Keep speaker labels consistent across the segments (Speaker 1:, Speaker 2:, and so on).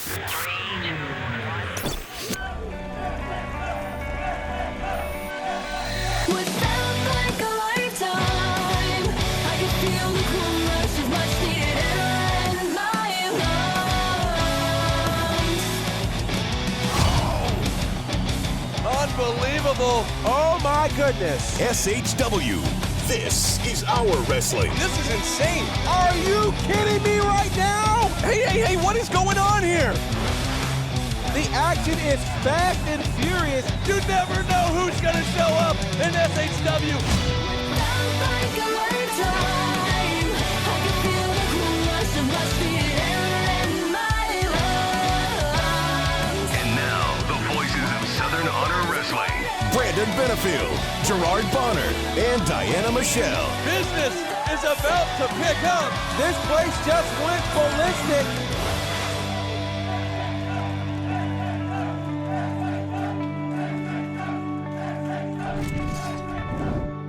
Speaker 1: Unbelievable.
Speaker 2: Oh my goodness.
Speaker 3: SHW. This is our wrestling.
Speaker 1: This is insane.
Speaker 2: Are you kidding me right now?
Speaker 1: Hey, what is going on here?
Speaker 2: The action is fast and furious.
Speaker 1: You never know who's going to show up in SHW.
Speaker 3: And now, the voices of Southern Honor Wrestling. Brandon Benefield, Gerard Bonner, and Diana Michelle.
Speaker 1: Business is about to pick up.
Speaker 2: This place just went ballistic.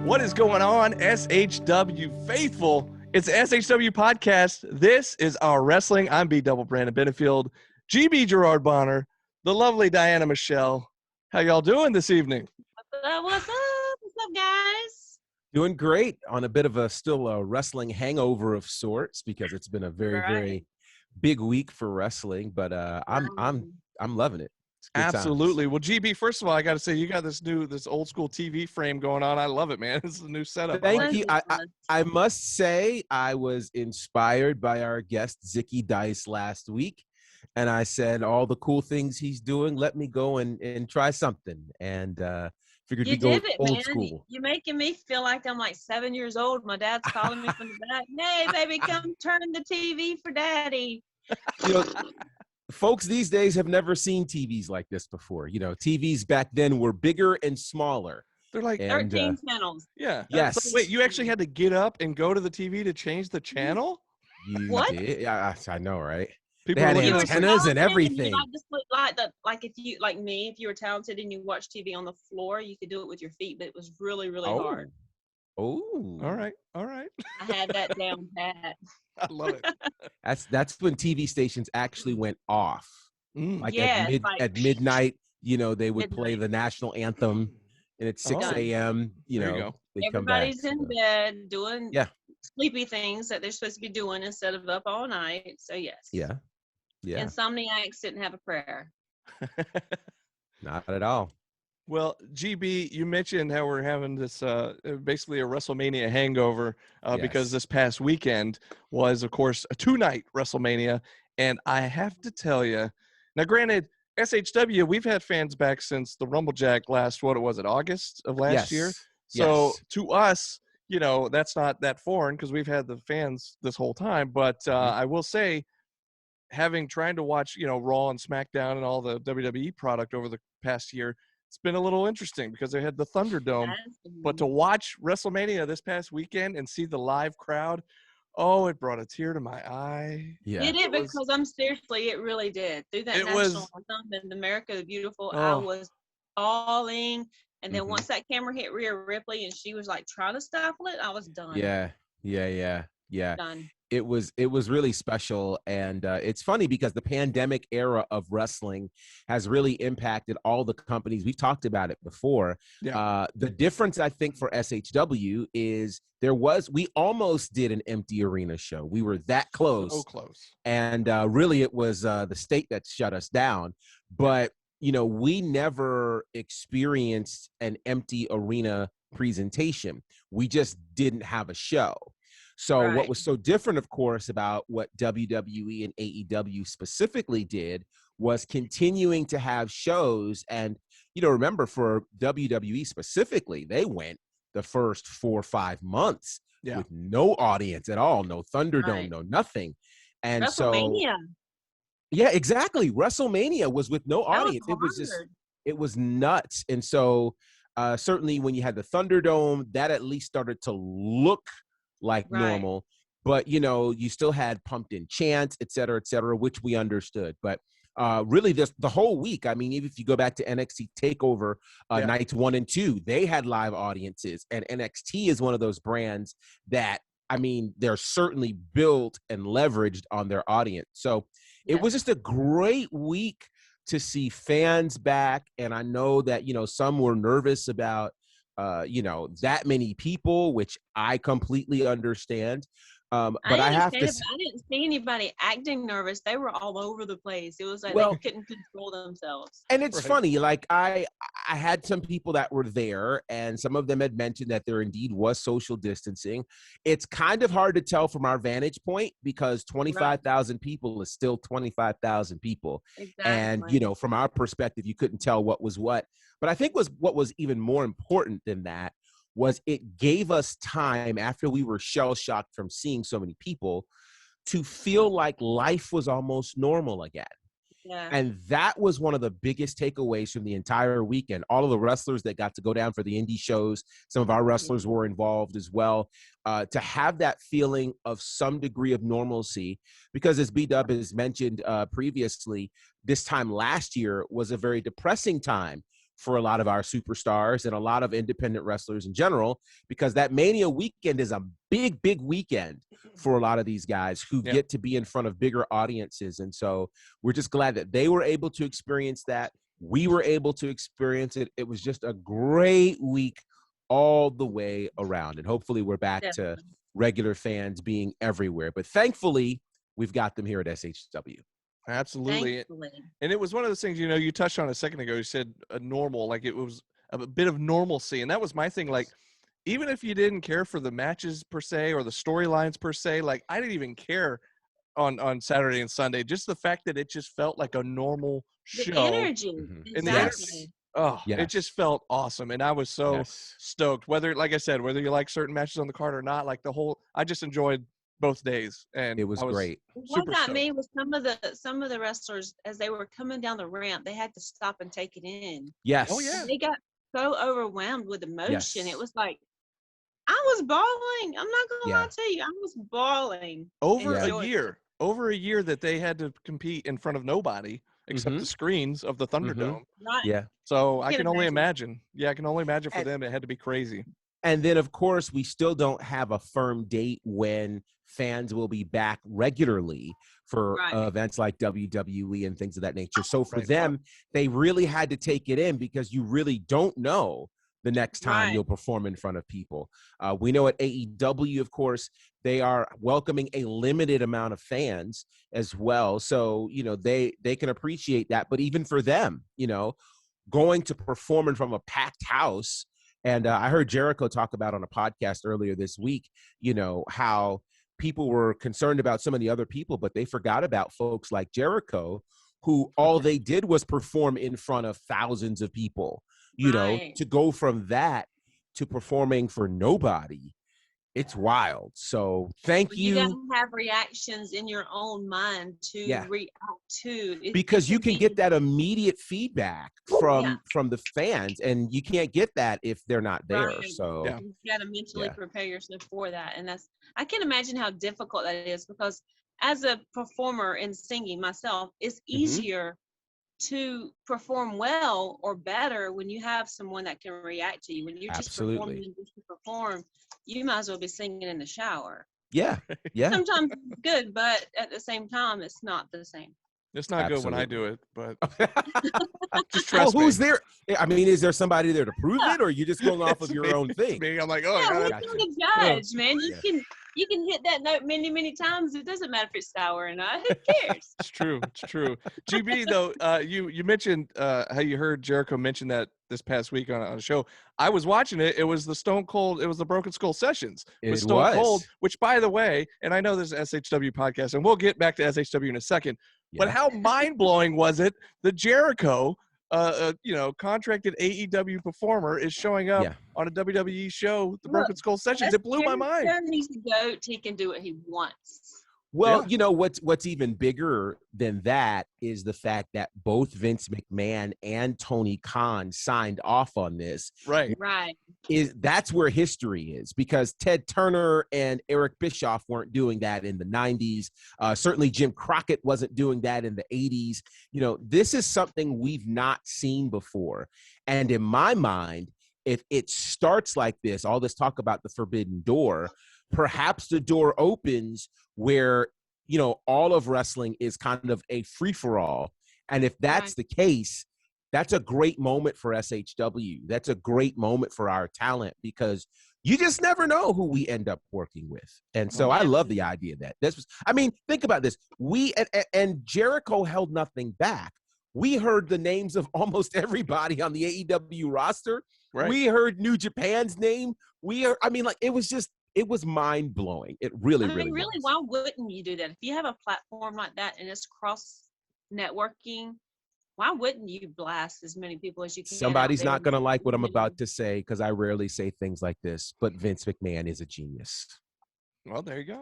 Speaker 1: What is going on, SHW faithful? It's the SHW podcast. This is our wrestling. I'm B-Double Brandon Benefield, GB Gerard Bonner, the lovely Diana Michelle. How y'all doing this evening?
Speaker 4: What's up, guys?
Speaker 2: Doing great on a bit of a wrestling hangover of sorts because it's been a very big week for wrestling, but I'm loving it.
Speaker 1: Absolutely. Well, GB, first of all, I got to say you got this old school TV frame going on. I love it, man. This is a new setup.
Speaker 2: Thank you. I must say I was inspired by our guest Zicky Dice last week, and I said all the cool things he's doing. Let me go and try something, and figured we go old school.
Speaker 4: You're making me feel like I'm like 7 years old. My dad's calling me from the back. Hey, baby, come turn the TV for daddy.
Speaker 2: You know, folks these days have never seen TVs like this before. You know, TVs back then were bigger and smaller.
Speaker 1: They're like
Speaker 4: 13 channels.
Speaker 1: Yeah.
Speaker 2: Yes.
Speaker 1: So wait, you actually had to get up and go to the TV to change the channel?
Speaker 2: You
Speaker 4: What?
Speaker 2: did? Yeah, I know, right?
Speaker 1: People
Speaker 2: They had
Speaker 1: are looking at us
Speaker 2: antennas and everything.
Speaker 4: If you were talented and you watched TV on the floor, you could do it with your feet, but it was really, really
Speaker 2: Oh.
Speaker 4: hard.
Speaker 2: Oh,
Speaker 1: all right.
Speaker 4: I had that down pat.
Speaker 1: I love it.
Speaker 2: That's when TV stations actually went off. Like at midnight, you know, they would play the national anthem, and at 6 a.m., you
Speaker 1: There
Speaker 2: know,
Speaker 1: you go.
Speaker 2: they'd come back.
Speaker 4: Everybody's in bed doing sleepy things that they're supposed to be doing instead of up all night. So yes.
Speaker 2: Yeah.
Speaker 4: Insomniacs didn't have a prayer.
Speaker 2: Not at all.
Speaker 1: Well, GB, you mentioned how we're having this basically a WrestleMania hangover because this past weekend was, of course, a 2-night WrestleMania. And I have to tell you, now granted, SHW, we've had fans back since the Rumblejack August of last year. So to us, you know, that's not that foreign because we've had the fans this whole time. But I will say, trying to watch, you know, Raw and SmackDown and all the WWE product over the past year, it's been a little interesting because they had the Thunderdome, but to watch WrestleMania this past weekend and see the live crowd, oh, it brought a tear to my eye.
Speaker 4: Yeah, it did because it really did. Through that national anthem and America the Beautiful, I was bawling. And then once that camera hit Rhea Ripley and she was like trying to stifle it, I was done.
Speaker 2: Yeah.
Speaker 4: Done.
Speaker 2: It was really special, and it's funny because the pandemic era of wrestling has really impacted all the companies. We've talked about it before. The difference, I think, for SHW is we almost did an empty arena show. We were that close.
Speaker 1: So close. And
Speaker 2: really it was the state that shut us down. But, you know, we never experienced an empty arena presentation. We just didn't have a show. So what was so different, of course, about what WWE and AEW specifically did was continuing to have shows. And, you know, remember for WWE specifically, they went the first 4 or 5 months with no audience at all, no Thunderdome, no nothing. And
Speaker 4: WrestleMania.
Speaker 2: Yeah, exactly. WrestleMania was with no audience. It was nuts. And so certainly when you had the Thunderdome, that at least started to look like normal, but you know, you still had pumped in chants, et cetera, which we understood. But really the whole week, I mean, even if you go back to NXT TakeOver nights 1 and 2, they had live audiences, and NXT is one of those brands that I mean, they're certainly built and leveraged on their audience. So it was just a great week to see fans back. And I know that, some were nervous about, that many people, which I completely understand. But I have to.
Speaker 4: I didn't see anybody acting nervous. They were all over the place. It was like they couldn't control themselves.
Speaker 2: And it's funny, like I had some people that were there, and some of them had mentioned that there indeed was social distancing. It's kind of hard to tell from our vantage point because 25,000 people is still 25,000 people.
Speaker 4: Exactly.
Speaker 2: And, from our perspective, you couldn't tell what was what. But I think what was even more important than that was it gave us time after we were shell-shocked from seeing so many people to feel like life was almost normal again.
Speaker 4: Yeah.
Speaker 2: And that was one of the biggest takeaways from the entire weekend. All of the wrestlers that got to go down for the indie shows, some of our wrestlers were involved as well, to have that feeling of some degree of normalcy. Because as B-Dub has mentioned previously, this time last year was a very depressing time for a lot of our superstars and a lot of independent wrestlers in general, because that Mania weekend is a big, big weekend for a lot of these guys who get to be in front of bigger audiences. And so we're just glad that they were able to experience that. We were able to experience it. It was just a great week all the way around. And hopefully we're back to regular fans being everywhere. But thankfully, we've got them here at SHW.
Speaker 1: Absolutely.
Speaker 4: Thankfully.
Speaker 1: And it was one of those things, you touched on a second ago. You said normal, like it was a bit of normalcy. And that was my thing. Like, even if you didn't care for the matches per se or the storylines per se, like I didn't even care on Saturday and Sunday. Just the fact that it just felt like a normal show.
Speaker 4: The energy.
Speaker 1: And the energy. It just felt awesome. And I was so stoked. Whether, like I said, whether you like certain matches on the card or not, like I just enjoyed both days, and
Speaker 2: it was great.
Speaker 4: What got me was some of the wrestlers, as they were coming down the ramp, they had to stop and take it in.
Speaker 2: Yes.
Speaker 1: Oh yeah.
Speaker 4: They got so overwhelmed with emotion. It was like I was bawling. I'm not gonna lie to you, I was bawling.
Speaker 1: Over a year that they had to compete in front of nobody except the screens of the Thunderdome.
Speaker 4: Right.
Speaker 2: Yeah.
Speaker 1: So I can only imagine. Yeah, I can only imagine for them. It had to be crazy.
Speaker 2: And then, of course, we still don't have a firm date when fans will be back regularly for events like WWE and things of that nature. So for them, they really had to take it in because you really don't know the next time you'll perform in front of people. We know at AEW, of course, they are welcoming a limited amount of fans as well. So, they can appreciate that. But even for them, going to perform in front of a packed house. And I heard Jericho talk about on a podcast earlier this week, how people were concerned about so many other people, but they forgot about folks like Jericho, who all they did was perform in front of thousands of people, to go from that to performing for nobody. It's wild. So thank you.
Speaker 4: You got to have reactions in your own mind to react to.
Speaker 2: Because you can get that immediate feedback from the fans, and you can't get that if they're not there. So
Speaker 4: you got to mentally prepare yourself for that. And I can imagine how difficult that is, because as a performer in singing myself, it's easier to perform well or better when you have someone that can react to you. When you're just performing just to perform, you might as well be singing in the shower.
Speaker 2: Yeah.
Speaker 4: Sometimes it's good, but at the same time, it's not the same.
Speaker 1: It's not good when I do it, but just trust me.
Speaker 2: Who's there? I mean, is there somebody there to prove it, or are you just going off of your own thing?
Speaker 1: Me. I'm like,
Speaker 4: who's the judge, man? You can hit that note many, many times. It doesn't matter if it's sour or not. Who cares?
Speaker 1: It's true. GB, though, you mentioned how you heard Jericho mention that this past week on a show. I was watching it. It was the Broken Skull Sessions with Stone Cold, which, by the way, and I know there's an SHW podcast, and we'll get back to SHW in a second, but how mind-blowing was it that Jericho, contracted AEW performer, is showing up on a WWE show, the Broken Skull Sessions? It blew my mind.
Speaker 4: He's the GOAT. He can do what he wants.
Speaker 2: Well, what's even bigger than that is the fact that both Vince McMahon and Tony Khan signed off on this.
Speaker 1: Right.
Speaker 2: That's where history is, because Ted Turner and Eric Bischoff weren't doing that in the 90s. Certainly Jim Crockett wasn't doing that in the 80s. This is something we've not seen before. And in my mind, if it starts like this, all this talk about the forbidden door, perhaps the door opens where, you know, all of wrestling is kind of a free-for-all. And if that's the case, that's a great moment for SHW. That's a great moment for our talent, because you just never know who we end up working with. And so I love the idea that this was, I mean, think about this. And Jericho held nothing back. We heard the names of almost everybody on the AEW roster. Right. We heard New Japan's name. It was mind blowing. It really, really was.
Speaker 4: Why wouldn't you do that? If you have a platform like that and it's cross networking, why wouldn't you blast as many people as you can?
Speaker 2: Somebody's not going to like what I'm about to say, because I rarely say things like this, but Vince McMahon is a genius.
Speaker 1: Well, there you go.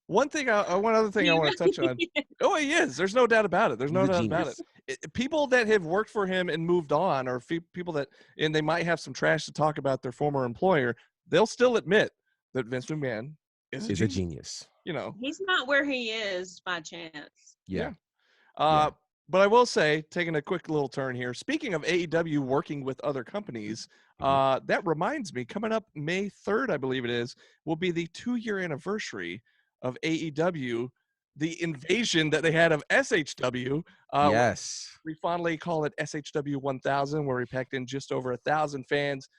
Speaker 1: One other thing I want to touch on. Oh, he is. There's no doubt about it. There's no doubt about it. People that have worked for him and moved on, or people that, and they might have some trash to talk about their former employer, they'll still admit that Vince McMahon is a genius. You know,
Speaker 4: he's not where he is by chance.
Speaker 2: Yeah.
Speaker 1: But I will say, taking a quick little turn here, speaking of AEW working with other companies, that reminds me, coming up May 3rd, I believe it is, will be the 2-year anniversary of AEW, the invasion that they had of SHW.
Speaker 2: Yes.
Speaker 1: We fondly call it SHW 1000, where we packed in just over 1,000 fans.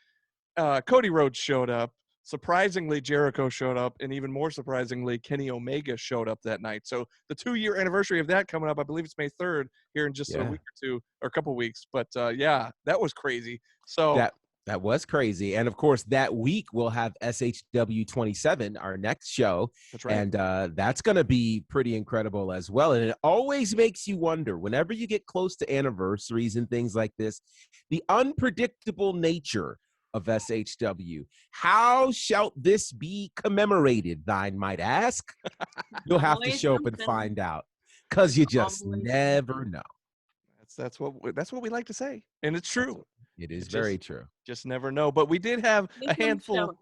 Speaker 1: Cody Rhodes showed up. Surprisingly, Jericho showed up, and even more surprisingly, Kenny Omega showed up that night. So the 2-year anniversary of that coming up, I believe it's May 3rd here in just a week or two, or a couple weeks. But that was crazy. So
Speaker 2: that was crazy. And of course, that week we'll have SHW 27, our next show.
Speaker 1: That's right.
Speaker 2: And that's going to be pretty incredible as well. And it always makes you wonder, whenever you get close to anniversaries and things like this, the unpredictable nature of SHW. How shall this be commemorated, thine might ask? You'll have to show up and find out, because you just never know.
Speaker 1: That's what we like to say, and it's true.
Speaker 2: It is very true.
Speaker 1: Just never know. But we did have a handful.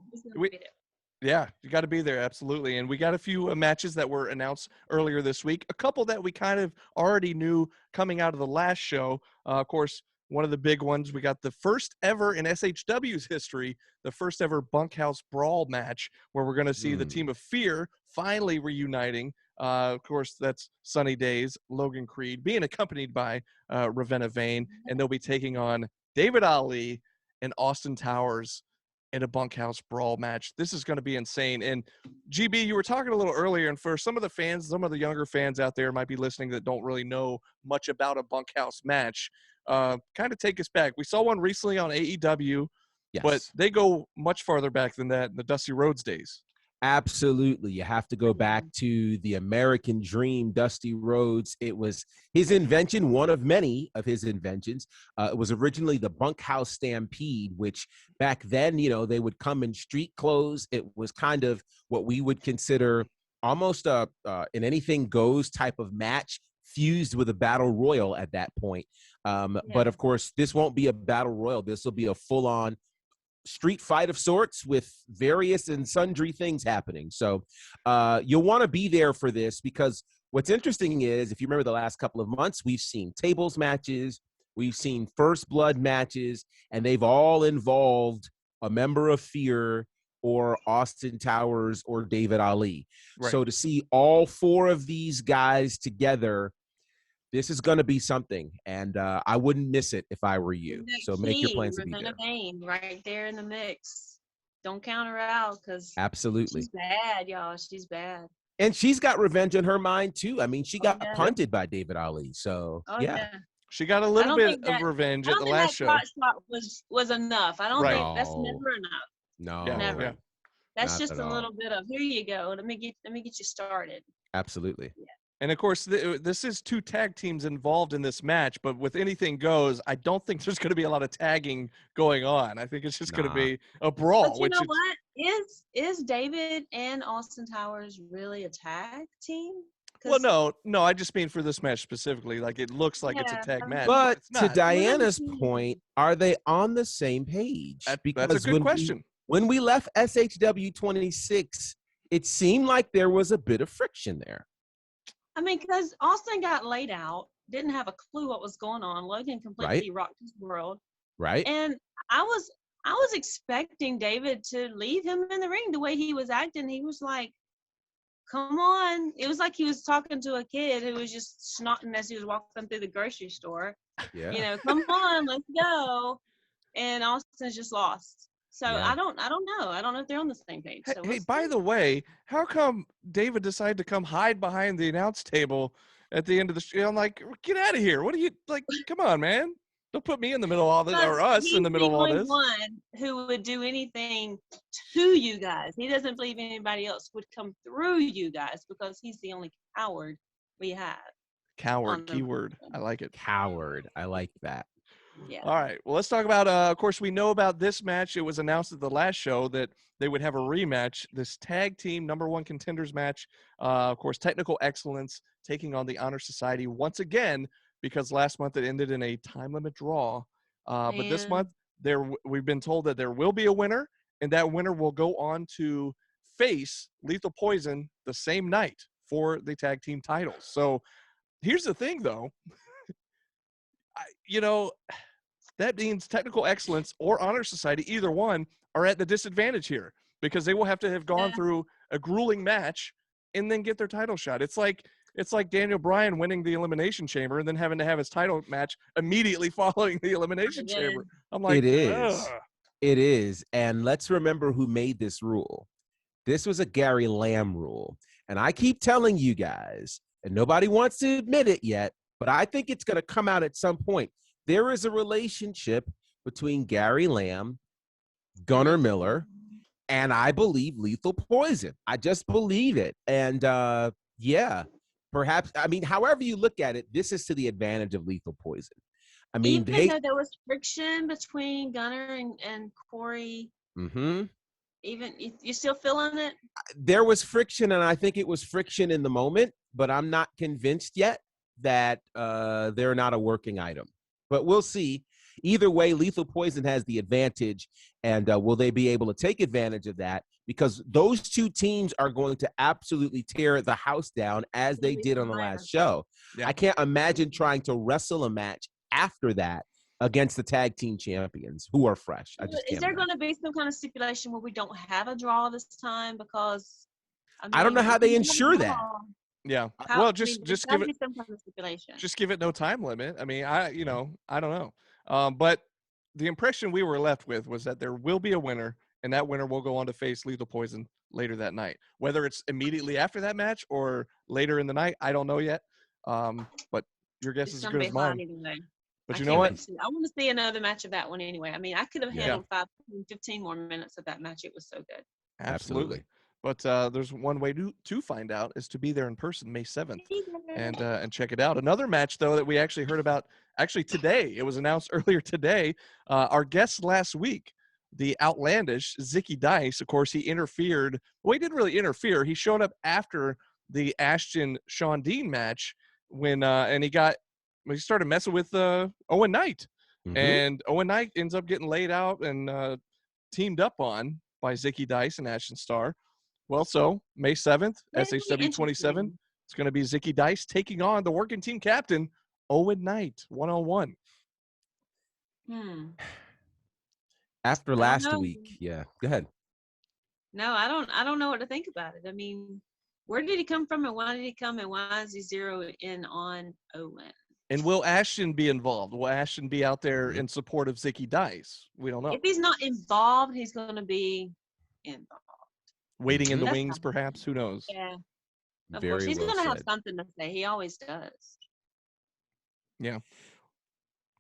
Speaker 1: Yeah, you got to be there, absolutely. And we got a few matches that were announced earlier this week. A couple that we kind of already knew coming out of the last show. Of course, one of the big ones, we got the first ever in SHW's history, the first ever bunkhouse brawl match, where we're going to see the Team of Fear finally reuniting. Of course, that's Sunny Days, Logan Creed, being accompanied by Ravenna Vane, and they'll be taking on David Ali and Austin Towers in a bunkhouse brawl match. This is going to be insane. And GB, you were talking a little earlier, and for some of the fans, some of the younger fans out there might be listening that don't really know much about a bunkhouse match. Kind of take us back. We saw one recently on AEW, but they go much farther back than that in the Dusty Rhodes days.
Speaker 2: Absolutely. You have to go back to the American Dream, Dusty Rhodes. It was his invention, one of many of his inventions. It was originally the bunkhouse stampede, which back then, you know, they would come in street clothes. It was kind of what we would consider almost an anything goes type of match, fused with a battle royal at that point. But of course, this won't be a battle royal. This will be a full-on street fight of sorts with various and sundry things happening. So you'll want to be there for this, because what's interesting is, if you remember the last couple of months, we've seen tables matches, we've seen first blood matches, and they've all involved a member of Fear or Austin Towers or David Ali. Right. So to see all four of these guys together, this is going to be something, and I wouldn't miss it if I were you. So make your plans to be there.
Speaker 4: Vane, right there in the mix. Don't count her out, because
Speaker 2: absolutely,
Speaker 4: she's bad, y'all. She's bad,
Speaker 2: and she's got revenge on her mind too. I mean, she got punted by David Ali, so
Speaker 1: she got a little bit of revenge at the last show.
Speaker 4: Shot was enough. I don't think that's never enough.
Speaker 2: No,
Speaker 4: never.
Speaker 2: Yeah.
Speaker 4: That's just a little bit of, here you go. Let me get you started.
Speaker 2: Absolutely.
Speaker 4: Yeah.
Speaker 1: And, of course, this is two tag teams involved in this match, but with anything goes, I don't think there's going to be a lot of tagging going on. I think it's just going to be a brawl.
Speaker 4: But you know what? Is David and Austin Towers really a tag team?
Speaker 1: Well, no, I just mean for this match specifically. Like, it looks like it's a tag match.
Speaker 2: But to Diana's point, are they on the same page?
Speaker 1: That's a good question.
Speaker 2: When we left SHW 26, it seemed like there was a bit of friction there.
Speaker 4: I mean, because Austin got laid out, didn't have a clue what was going on. Logan completely rocked his world.
Speaker 2: Right.
Speaker 4: And I was I was expecting David to leave him in the ring the way he was acting. He was like, come on. It was like he was talking to a kid who was just snotting as he was walking through the grocery store.
Speaker 2: Yeah.
Speaker 4: You know, come on, let's go. And Austin's just lost. So
Speaker 2: Yeah.
Speaker 4: I don't know. I don't know if they're on the same page. So
Speaker 1: Hey, by the way, how come David decided to come hide behind the announce table at the end of the show? I'm like, get out of here. What are you like? Come on, man. Don't put me in the middle of all this, or us in the middle of all this.
Speaker 4: He's the only one who would do anything to you guys. He doesn't believe anybody else would come through you guys because he's the only coward we have.
Speaker 1: Coward, keyword. I like it.
Speaker 2: Coward. I like that.
Speaker 4: Yeah.
Speaker 1: All right. Well, let's talk about, of course, we know about this match. It was announced at the last show that they would have a rematch, this tag team #1 contenders match. Of course, Technical Excellence taking on the Honor Society once again, because last month it ended in a time limit draw. But this month, we've been told that there will be a winner, and that winner will go on to face Lethal Poison the same night for the tag team titles. So here's the thing, though. That means Technical Excellence or Honor Society, either one, are at the disadvantage here because they will have to have gone through a grueling match and then get their title shot. It's like Daniel Bryan winning the Elimination Chamber and then having to have his title match immediately following the Elimination Chamber. I'm like,
Speaker 2: it is.
Speaker 1: Ugh.
Speaker 2: It is. And let's remember who made this rule. This was a Gary Lamb rule. And I keep telling you guys, and nobody wants to admit it yet, but I think it's going to come out at some point. There is a relationship between Gary Lamb, Gunnar Miller, and I believe Lethal Poison. I just believe it. And perhaps, I mean, however you look at it, this is to the advantage of Lethal Poison. I mean,
Speaker 4: even though there was friction between Gunnar and Corey, even you still feeling it?
Speaker 2: There was friction, and I think it was friction in the moment, but I'm not convinced yet that they're not a working item. But we'll see. Either way, Lethal Poison has the advantage, and will they be able to take advantage of that? Because those two teams are going to absolutely tear the house down as they did on the last show. Yeah. I can't imagine trying to wrestle a match after that against the tag team champions who are fresh.
Speaker 4: Is there going to be some kind of stipulation where we don't have a draw this time? Because
Speaker 2: I don't know how they ensure that.
Speaker 1: Yeah. Well, just give it
Speaker 4: some kind of stipulation.
Speaker 1: Just give it no time limit. I mean, I don't know. But the impression we were left with was that there will be a winner, and that winner will go on to face Lethal Poison later that night. Whether it's immediately after that match or later in the night, I don't know yet. But your guess is as good as mine.
Speaker 4: Anyway.
Speaker 1: But you know what?
Speaker 4: I want to see another match of that one anyway. I mean, I could have handled 15 more minutes of that match. It was so good.
Speaker 1: Absolutely. But there's one way to find out is to be there in person May 7th and check it out. Another match, though, that we actually heard about today. It was announced earlier today. Our guest last week, the outlandish Zicky Dice, of course, he interfered. Well, he didn't really interfere. He showed up after the Ashton-Shawn Dean match when and he started messing with Owen Knight. And Owen Knight ends up getting laid out and teamed up on by Zicky Dice and Ashton Starr. Well, so May 7th, SHW 27, it's going to be Zicky Dice taking on the working team captain, Owen Knight, 1-on-1.
Speaker 2: After last week, yeah. Go ahead.
Speaker 4: No, I don't know what to think about it. I mean, where did he come from and why did he come and why is he zeroed in on Owen?
Speaker 1: And will Ashton be involved? Will Ashton be out there in support of Zicky Dice? We don't know.
Speaker 4: If he's not involved, he's going to be involved.
Speaker 1: Waiting in the wings, perhaps? Who knows?
Speaker 4: Yeah. Of course, he's going to have something to say. He always does.
Speaker 1: Yeah.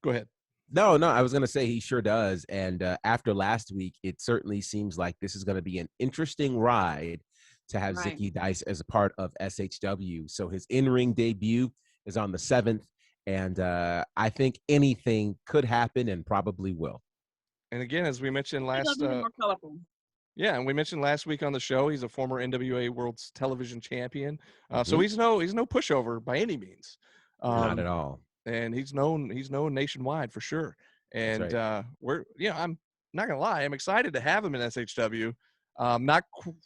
Speaker 1: Go ahead.
Speaker 2: No, I was going to say he sure does. And after last week, it certainly seems like this is going to be an interesting ride to have Zicky Dice as a part of SHW. So his in-ring debut is on the 7th. And I think anything could happen and probably will.
Speaker 1: And again, as we mentioned last and we mentioned last week on the show, he's a former NWA World Television Champion. So he's no pushover by any means.
Speaker 2: Not at all.
Speaker 1: And he's known nationwide for sure. And I'm not gonna lie, I'm excited to have him in SHW. Not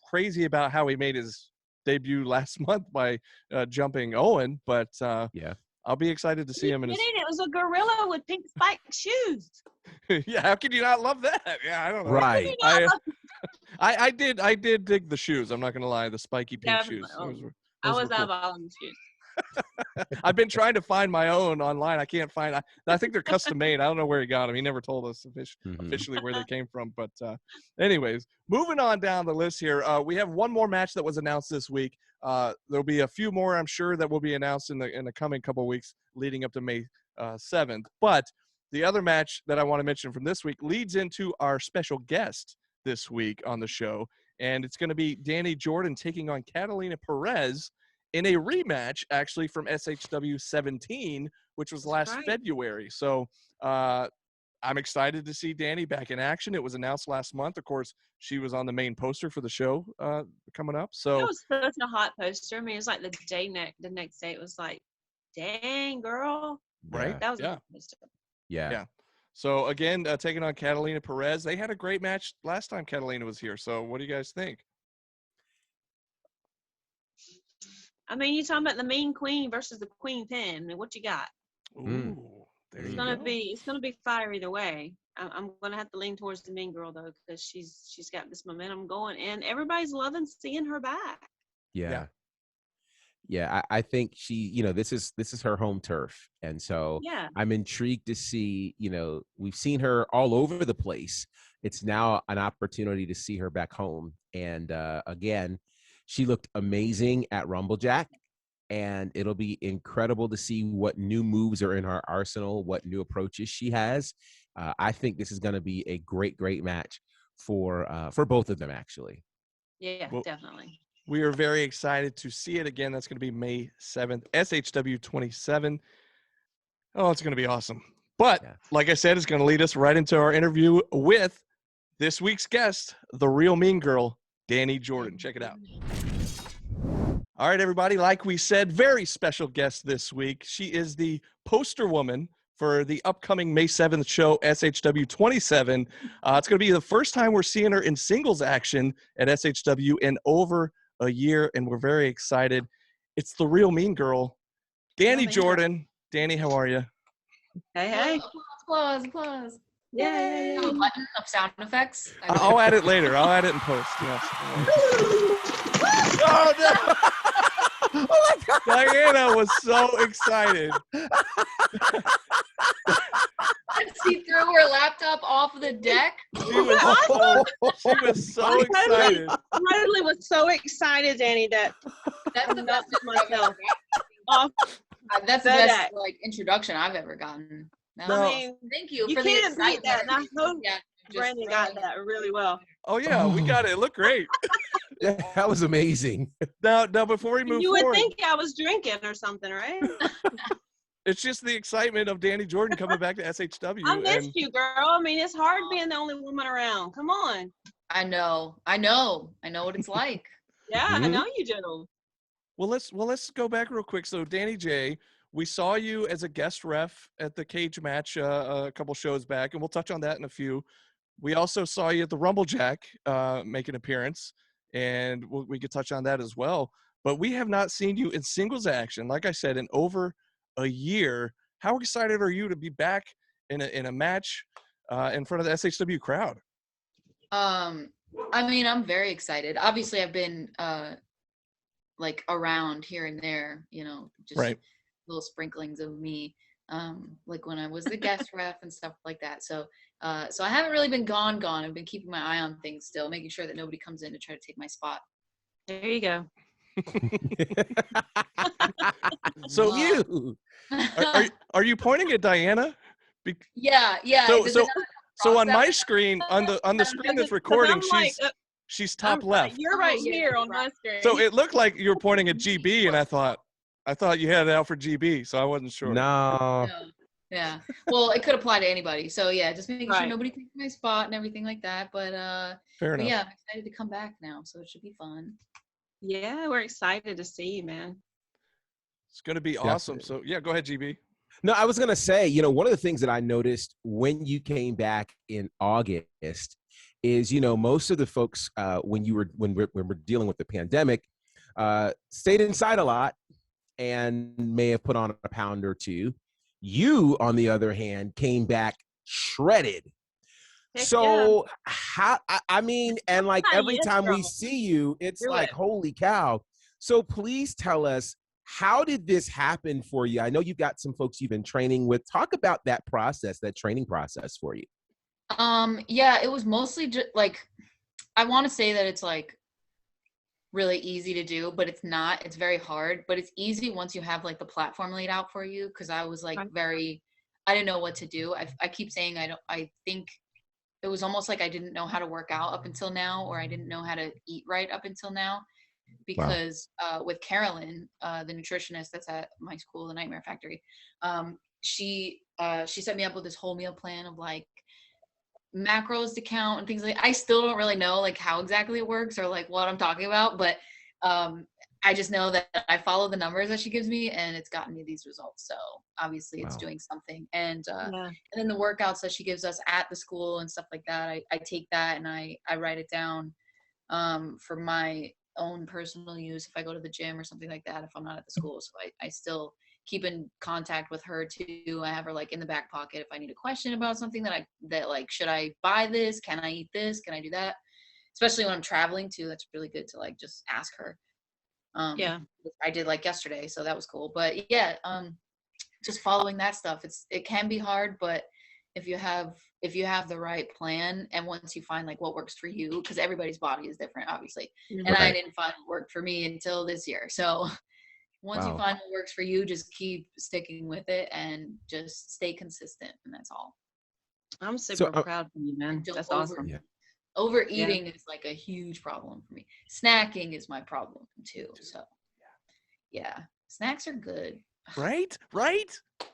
Speaker 1: crazy about how he made his debut last month by jumping Owen, but I'll be excited to see him in his.
Speaker 4: It was a gorilla with pink spiked shoes.
Speaker 1: Yeah, how can you not love that? Yeah, I don't know.
Speaker 2: Right.
Speaker 1: I did dig the shoes. I'm not gonna lie, the spiky pink shoes.
Speaker 4: I was eyeballing the shoes.
Speaker 1: I've been trying to find my own online. I can't find. I think they're custom made. I don't know where he got them. He never told us officially where they came from. But anyways, moving on down the list here, we have one more match that was announced this week. There'll be a few more, I'm sure, that will be announced in the coming couple of weeks leading up to May 7th. But the other match that I want to mention from this week leads into our special guest this week on the show, and it's going to be Danny Jordan taking on Katalina Perez in a rematch, actually, from SHW 17, which was last February. So I'm excited to see Danny back in action. It was announced last month. Of course, she was on the main poster for the show coming up. So
Speaker 4: it was such a hot poster. I mean, it was like the next day, it was like, dang, girl.
Speaker 1: Right?
Speaker 4: That was a hot poster.
Speaker 2: Yeah.
Speaker 1: So, again, taking on Katalina Perez. They had a great match last time Katalina was here. So what do you guys think?
Speaker 4: I mean, you're talking about the Mean Queen versus the Queen Pin. I mean, what you got?
Speaker 1: Ooh,
Speaker 4: it's gonna be fire either way. I'm gonna have to lean towards the Mean Girl though, because she's got this momentum going, and everybody's loving seeing her back.
Speaker 2: Yeah. I think she, this is her home turf, and so I'm intrigued to see. We've seen her all over the place. It's now an opportunity to see her back home, and again. She looked amazing at Rumblejack, and it'll be incredible to see what new moves are in her arsenal, what new approaches she has. I think this is going to be a great, great match for both of them, actually.
Speaker 4: Yeah, definitely.
Speaker 1: We are very excited to see it again. That's going to be May 7th, SHW 27. Oh, it's going to be awesome. But like I said, it's going to lead us right into our interview with this week's guest, the real Mean Girl, Danny Jordan. Check it out. All right, everybody. Like we said, very special guest this week. She is the poster woman for the upcoming May 7th show, SHW 27. It's going to be the first time we're seeing her in singles action at SHW in over a year, and we're very excited. It's the real Mean Girl, Danny Jordan. Danny, how are you?
Speaker 4: Hey.
Speaker 5: Applause.
Speaker 4: Yay.
Speaker 5: A button of sound effects.
Speaker 1: I'll add it later. I'll add it in post. Yes. Oh, no. Oh, my God. Diana was so excited.
Speaker 5: She threw her laptop off the deck.
Speaker 1: She was so excited.
Speaker 4: Riley was so excited, Danny, that's the best of myself.
Speaker 5: That's the best introduction I've ever gotten.
Speaker 4: No. I mean,
Speaker 5: thank you.
Speaker 4: You
Speaker 5: for
Speaker 4: can't
Speaker 5: the
Speaker 4: beat that. And I hope Brandon got that really well.
Speaker 1: Oh yeah, we got it. It looked great.
Speaker 2: Yeah, that was amazing.
Speaker 1: Now before we move forward,
Speaker 4: you would think I was drinking or something, right?
Speaker 1: It's just the excitement of Danny Jordan coming back to SHW.
Speaker 4: I missed you, girl. I mean, it's hard being the only woman around. Come on.
Speaker 5: I know what it's like.
Speaker 4: Yeah, I know you do.
Speaker 1: Well, let's go back real quick. So, Danny J, we saw you as a guest ref at the cage match a couple shows back, and we'll touch on that in a few. We also saw you at the Rumblejack make an appearance, and we could touch on that as well. But we have not seen you in singles action, like I said, in over a year. How excited are you to be back in a match in front of the SHW crowd?
Speaker 5: I mean, I'm very excited. Obviously, I've been around here and there, just little sprinklings of me, like when I was the guest ref and stuff like that. So I haven't really been gone. I've been keeping my eye on things still, making sure that nobody comes in to try to take my spot.
Speaker 4: There you go.
Speaker 1: So are you pointing at Diana?
Speaker 5: Yeah.
Speaker 1: So on my screen, on the screen that's recording, she's top left.
Speaker 4: You're right here on my screen.
Speaker 1: So it looked like you were pointing at GB, and I thought you had it out for GB, so I wasn't sure.
Speaker 2: No.
Speaker 5: Yeah. Well, it could apply to anybody. So yeah, just making sure nobody takes my spot and everything like that. But
Speaker 1: fair enough.
Speaker 5: Yeah, I'm excited to come back now, so it should be fun.
Speaker 4: Yeah, we're excited to see you, man.
Speaker 1: It's going to be awesome. So yeah, go ahead, GB.
Speaker 2: No, I was going to say, one of the things that I noticed when you came back in August is, most of the folks when we're dealing with the pandemic, stayed inside a lot and may have put on a pound or two. You, on the other hand, came back shredded.
Speaker 4: Heck
Speaker 2: So how, I mean, and like every
Speaker 4: Yes,
Speaker 2: time we
Speaker 4: girl.
Speaker 2: see you, it's
Speaker 4: Do
Speaker 2: like,
Speaker 4: it.
Speaker 2: holy cow. So please tell us, how did this happen for you? I know you've got some folks you've been training with. Talk about that process, that training process for you.
Speaker 5: Yeah, it was mostly just like, I want to say that it's like really easy to do, but it's not. It's very hard, but it's easy once you have like the platform laid out for you. Cause I was like I didn't know what to do. I keep saying I think it was almost like I didn't know how to work out up until now, or I didn't know how to eat right up until now. Because with Carolyn, the nutritionist that's at my school, the Nightmare Factory, she set me up with this whole meal plan of like macros to count and things like. I still don't really know like how exactly it works or like what I'm talking about, but I just know that I follow the numbers that she gives me, and it's gotten me these results. So obviously, it's doing something. And then the workouts that she gives us at the school and stuff like that, I take that and I write it down for my own personal use if I go to the gym or something like that if I'm not at the school. So I still keep in contact with her too. I have her like in the back pocket if I need a question about something that like, should I buy this? Can I eat this? Can I do that? Especially when I'm traveling too. That's really good to like just ask her. I did like yesterday, so that was cool. But yeah, just following that stuff. It can be hard, but if you have the right plan, and once you find like what works for you, because everybody's body is different, obviously. And I didn't find what worked for me until this year. So once you find what works for you, just keep sticking with it and just stay consistent, and that's all.
Speaker 4: I'm super proud of you, man. That's awesome.
Speaker 5: Overeating is like a huge problem for me. Snacking is my problem too. So yeah, snacks are good.
Speaker 1: Right?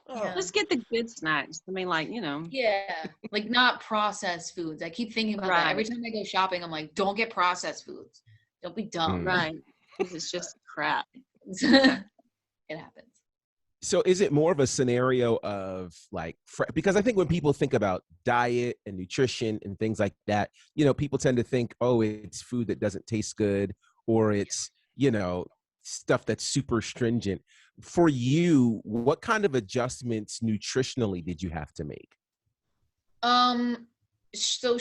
Speaker 4: Yeah. Just get the good snacks. I mean, like,
Speaker 5: Yeah, like not processed foods. I keep thinking about that every time I go shopping. I'm like, don't get processed foods. Don't be dumb.
Speaker 4: Right? Because it's just crap.
Speaker 5: It happens.
Speaker 2: So is it more of a scenario of like, because I think when people think about diet and nutrition and things like that, people tend to think, oh, it's food that doesn't taste good, or it's, stuff that's super stringent. For you, what kind of adjustments nutritionally did you have to make?
Speaker 5: So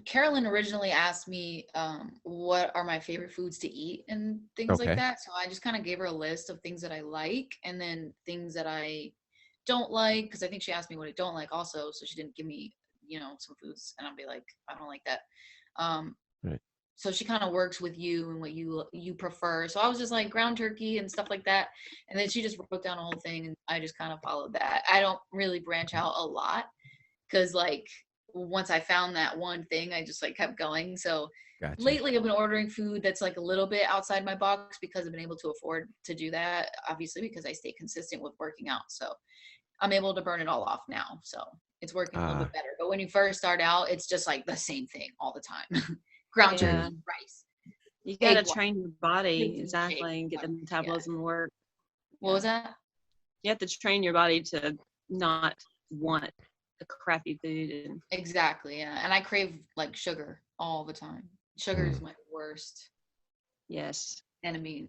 Speaker 5: Carolyn originally asked me what are my favorite foods to eat and things like that. So I just kind of gave her a list of things that I like and then things that I don't like, because I think she asked me what I don't like also. So she didn't give me, some foods, and I'll be like, I don't like that.
Speaker 2: Right.
Speaker 5: So she kind of works with you and what you prefer. So I was just like ground turkey and stuff like that. And then she just wrote down a whole thing, and I just kind of followed that. I don't really branch out a lot, because like once I found that one thing, I just like kept going. So lately I've been ordering food that's like a little bit outside my box, because I've been able to afford to do that, obviously, because I stay consistent with working out. So I'm able to burn it all off now. So it's working a little bit better. But when you first start out, it's just like the same thing all the time. Ground turkey, rice.
Speaker 4: You got to train your body exactly and get the metabolism to work.
Speaker 5: What was that?
Speaker 4: You have to train your body to not want the crappy food.
Speaker 5: Exactly, yeah. And I crave like sugar all the time. Sugar is my worst enemy.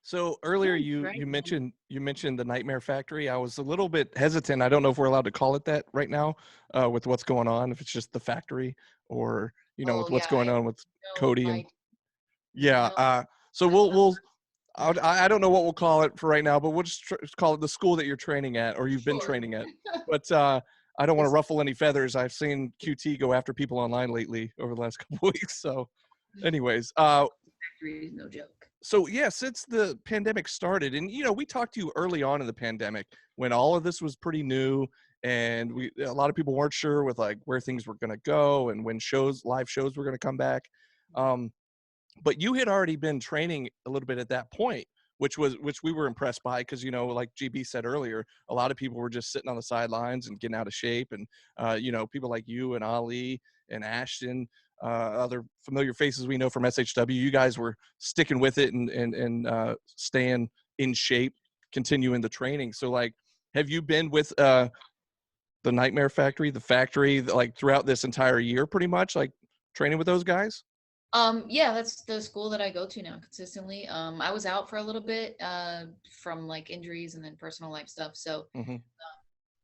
Speaker 1: So earlier you mentioned the Nightmare Factory. I was a little bit hesitant. I don't know if we're allowed to call it that right now, with what's going on, if it's just the factory or with what's going on with Cody and so we'll I don't know what we'll call it for right now, but we'll just call it the school that you're training at, or you've been training at. But I don't want to ruffle any feathers. I've seen QT go after people online lately over the last couple weeks. So anyways,
Speaker 5: factory is no joke.
Speaker 1: So since the pandemic started, and we talked to you early on in the pandemic when all of this was pretty new, and a lot of people weren't sure with like where things were going to go and when live shows were going to come back. But you had already been training a little bit at that point, which we were impressed by, because like GB said earlier, a lot of people were just sitting on the sidelines and getting out of shape, and people like you and Ali and Ashton, other familiar faces we know from SHW, you guys were sticking with it and staying in shape, continuing the training. So like, have you been with the Nightmare Factory, the factory, like throughout this entire year, pretty much like training with those guys?
Speaker 5: Yeah, that's the school that I go to now consistently. I was out for a little bit from like injuries and then personal life stuff. So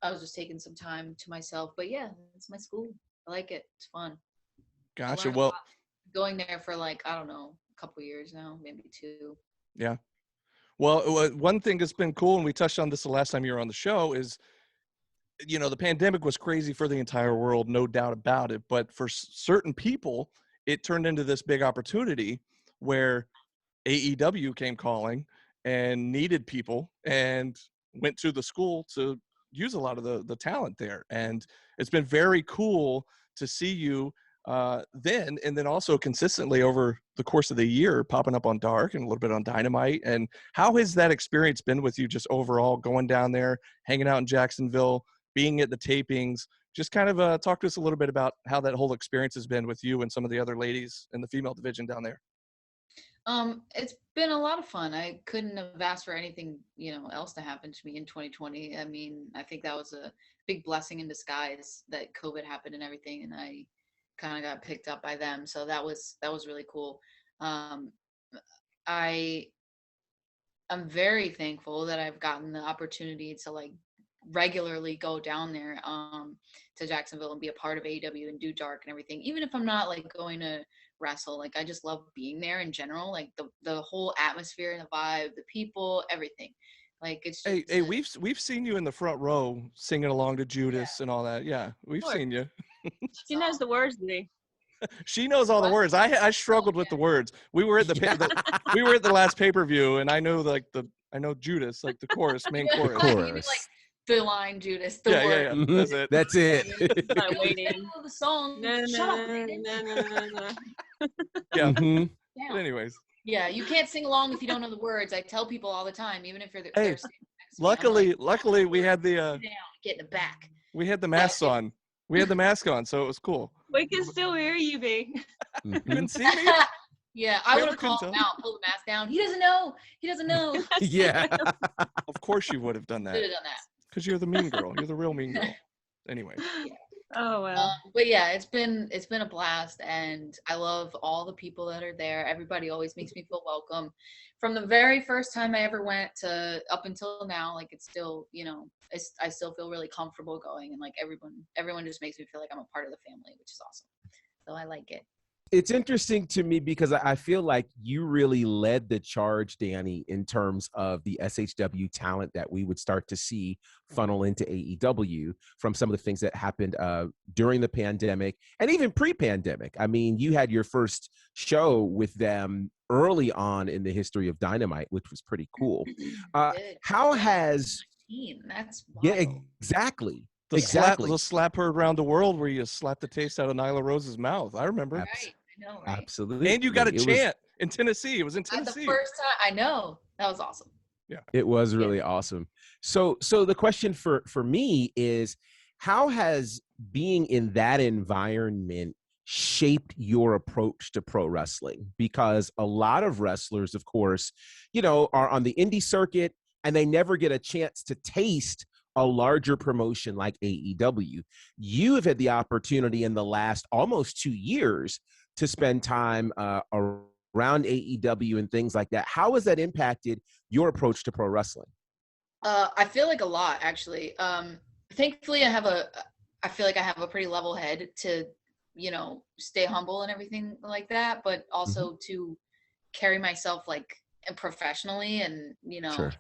Speaker 5: I was just taking some time to myself. But yeah, it's my school. I like it. It's fun.
Speaker 1: Gotcha. Well,
Speaker 5: going there for like, I don't know, a couple years now, maybe 2.
Speaker 1: Yeah. Well, one thing that's been cool, and we touched on this the last time you were on the show, is, you know, the pandemic was crazy for the entire world, no doubt about it. But for certain people, it turned into this big opportunity where AEW came calling and needed people and went to the school to use a lot of the talent there. And it's been very cool to see you then, and then also consistently over the course of the year, popping up on Dark and a little bit on Dynamite. And how has that experience been with you just overall, going down there, hanging out in Jacksonville, being at the tapings? Just kind of talk to us a little bit about how that whole experience has been with you and some of the other ladies in the female division down there.
Speaker 5: It's been a lot of fun. I couldn't have asked for anything, else to happen to me in 2020. I mean, I think that was a big blessing in disguise that COVID happened and everything, and I kind of got picked up by them. So that was really cool. I'm very thankful that I've gotten the opportunity to like regularly go down there to Jacksonville and be a part of AEW and do Dark and everything. Even if I'm not like going to wrestle, like I just love being there in general, like the whole atmosphere and the vibe, the people, everything. Like it's just,
Speaker 1: hey, we've seen you in the front row singing along to Judas and all that. Yeah, we've seen you.
Speaker 4: She knows the words, Lee.
Speaker 1: She knows all the words. I struggled with the words. We were at we were at the last pay-per-view, and I know I know Judas, like the chorus, main chorus.
Speaker 5: Like the line Judas, the word.
Speaker 1: Yeah. That's it.
Speaker 2: That's it.
Speaker 4: I'm waiting.
Speaker 5: The song. Shut up.
Speaker 1: Yeah.
Speaker 2: Mm-hmm.
Speaker 1: But anyways.
Speaker 5: Yeah, you can't sing along if you don't know the words. I tell people all the time, even if you're
Speaker 1: Hey,
Speaker 5: they're
Speaker 1: luckily we had the
Speaker 5: down, get in the back.
Speaker 1: We had the masks on. We had the mask on, so it was cool.
Speaker 4: We can still hear you, B.
Speaker 1: You couldn't see me?
Speaker 5: Yeah, I would have called him out, pull the mask down. He doesn't know.
Speaker 2: Yeah.
Speaker 1: Of course you would have done that.
Speaker 5: Could have done that.
Speaker 1: Because you're the mean girl. You're the real mean girl. Anyway.
Speaker 5: Yeah.
Speaker 4: Oh wow.
Speaker 5: But yeah, it's been a blast, and I love all the people that are there. Everybody always makes me feel welcome. From the very first time I ever went to up until now, like it's still, I still feel really comfortable going, and like everyone just makes me feel like I'm a part of the family, which is awesome. So I like it.
Speaker 2: It's interesting to me because I feel like you really led the charge, Danny, in terms of the SHW talent that we would start to see funnel into AEW from some of the things that happened during the pandemic and even pre-pandemic. I mean, you had your first show with them early on in the history of Dynamite, which was pretty cool. How has...
Speaker 5: That's wild.
Speaker 2: Yeah, exactly.
Speaker 1: The slap heard around the world where you slapped the taste out of Nyla Rose's mouth. I remember.
Speaker 5: Right. I know, right?
Speaker 2: Absolutely.
Speaker 1: And you got a chant in Tennessee. It was in Tennessee.
Speaker 5: The first time, I know. That was awesome.
Speaker 1: Yeah.
Speaker 2: It was really awesome. So the question for me is, how has being in that environment shaped your approach to pro wrestling? Because a lot of wrestlers, of course, are on the indie circuit and they never get a chance to taste a larger promotion like AEW. You have had the opportunity in the last almost 2 years to spend time around AEW and things like that. How has that impacted your approach to pro wrestling?
Speaker 5: I feel like a lot, actually. Thankfully, I feel like I have a pretty level head to, stay humble and everything like that, but also to carry myself like professionally and,
Speaker 2: Sure.